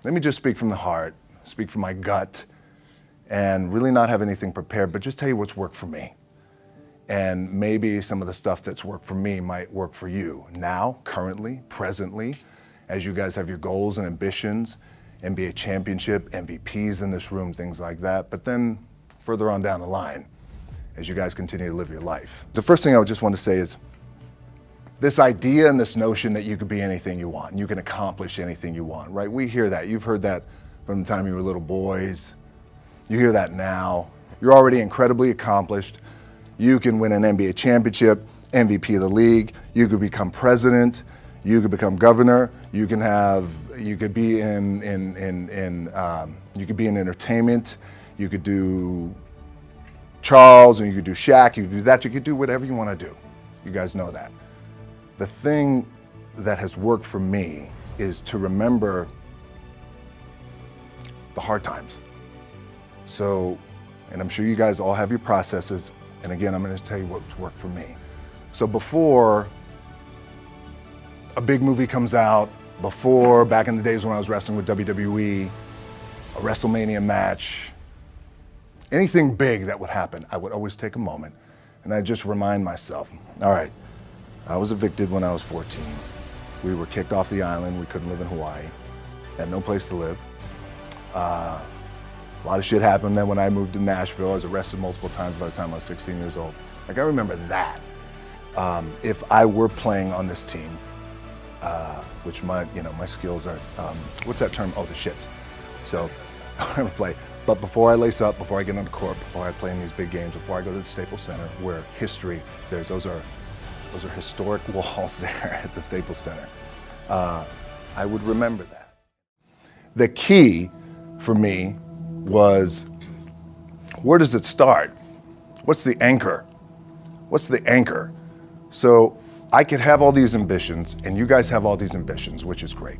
let me just speak from the heart, speak from my gut, and really not have anything prepared, but just tell you what's worked for me. And maybe some of the stuff that's worked for me might work for you now, currently, presently, as you guys have your goals and ambitions, NBA championship, MVPs in this room, things like that. But then further on down the line, as you guys continue to live your life. The first thing I would just want to say is this idea and this notion that you could be anything you want, and you can accomplish anything you want, right? We hear that. You've heard that from the time you were little boys. You hear that now. You're already incredibly accomplished. You can win an NBA championship, MVP of the league. You could become president. You could become governor. You could be in entertainment. You could do Charles, and you could do Shaq. You could do that. You could do whatever you want to do. You guys know that. The thing that has worked for me is to remember the hard times. So, and I'm sure you guys all have your processes. And again, I'm going to tell you what's worked for me. So before a big movie comes out, before back in the days when I was wrestling with WWE, a WrestleMania match, anything big that would happen, I would always take a moment and I'd just remind myself, all right, I was evicted when I was 14. We were kicked off the island. We couldn't live in Hawaii. Had no place to live. A lot of shit happened then when I moved to Nashville. I was arrested multiple times by the time I was 16 years old. Like, I remember that. If I were playing on this team, which my skills are, what's that term? Oh, the shits. So I never play. But before I lace up, before I get on the court, before I play in these big games, before I go to the Staples Center, where history is there, those are historic walls there at the Staples Center. I would remember that. The key for me was, where does it start? What's the anchor? What's the anchor? So I could have all these ambitions, and you guys have all these ambitions, which is great.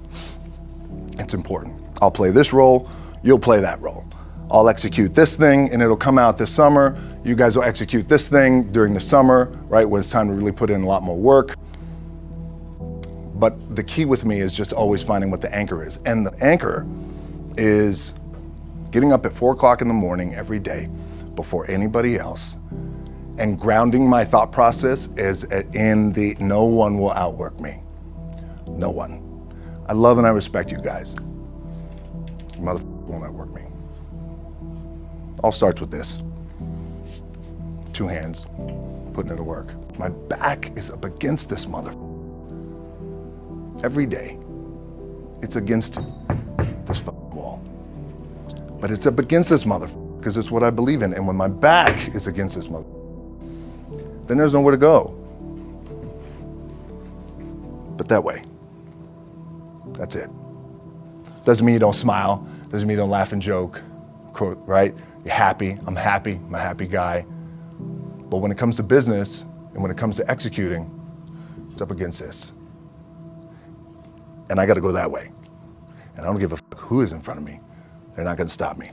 It's important. I'll play this role, you'll play that role. I'll execute this thing, and it'll come out this summer. You guys will execute this thing during the summer, right, when it's time to really put in a lot more work. But the key with me is just always finding what the anchor is. And the anchor is getting up at 4 o'clock in the morning every day before anybody else and grounding my thought process is in the no one will outwork me. No one. I love and I respect you guys. Motherfucker won't outwork me. All starts with this. 2 hands, putting it to work. My back is up against this motherfucker. Every day, it's against this wall. But it's up against this motherfucker because it's what I believe in. And when my back is against this motherfucker, then there's nowhere to go. But that way. That's it. Doesn't mean you don't smile. Doesn't mean you don't laugh and joke, right? You're happy. I'm a happy guy. But when it comes to business and when it comes to executing, it's up against this. And I got to go that way. And I don't give a fuck who is in front of me. They're not going to stop me.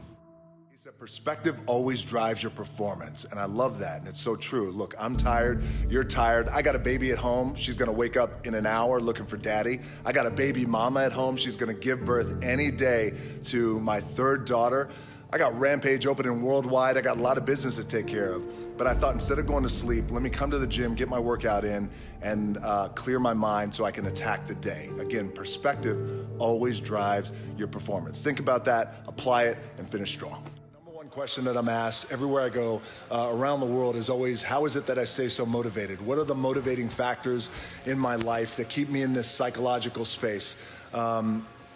He said, perspective always drives your performance. And I love that. And it's so true. Look, I'm tired. You're tired. I got a baby at home. She's going to wake up in an hour looking for daddy. I got a baby mama at home. She's going to give birth any day to my 3rd daughter. I got Rampage opening worldwide. I got a lot of business to take care of. But I thought instead of going to sleep, let me come to the gym, get my workout in, and clear my mind so I can attack the day. Again, perspective always drives your performance. Think about that, apply it, and finish strong. Number one question that I'm asked everywhere I go around the world is always, how is it that I stay so motivated? What are the motivating factors in my life that keep me in this psychological space?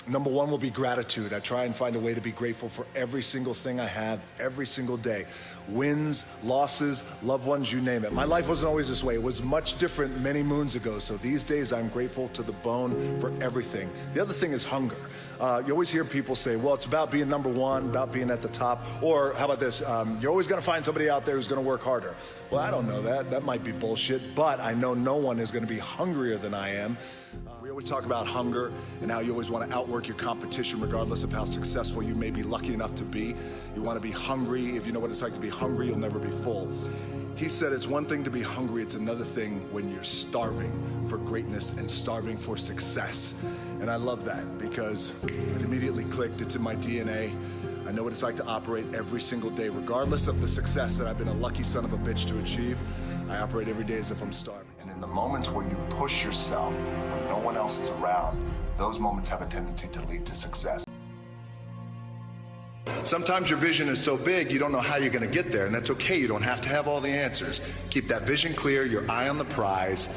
Number one will be gratitude. I try and find a way to be grateful for every single thing I have every single day. Wins, losses, loved ones, you name it. My life wasn't always this way. It was much different many moons ago. So these days I'm grateful to the bone for everything. The other thing is hunger. You always hear people say, well, it's about being number one, about being at the top. Or how about this? You're always going to find somebody out there who's going to work harder. Well, I don't know that. That might be bullshit. But I know no one is going to be hungrier than I am. We always talk about hunger and how you always want to outwork your competition regardless of how successful you may be lucky enough to be. You want to be hungry. If you know what it's like to be hungry, you'll never be full. He said it's one thing to be hungry, it's another thing when you're starving for greatness and starving for success. And I love that because it immediately clicked. It's in my DNA. I know what it's like to operate every single day, regardless of the success that I've been a lucky son of a bitch to achieve. I operate every day as if I'm starving. And in the moments where you push yourself, when no one else is around, those moments have a tendency to lead to success. Sometimes your vision is so big, you don't know how you're going to get there, and that's okay. You don't have to have all the answers. Keep that vision clear, your eye on the prize,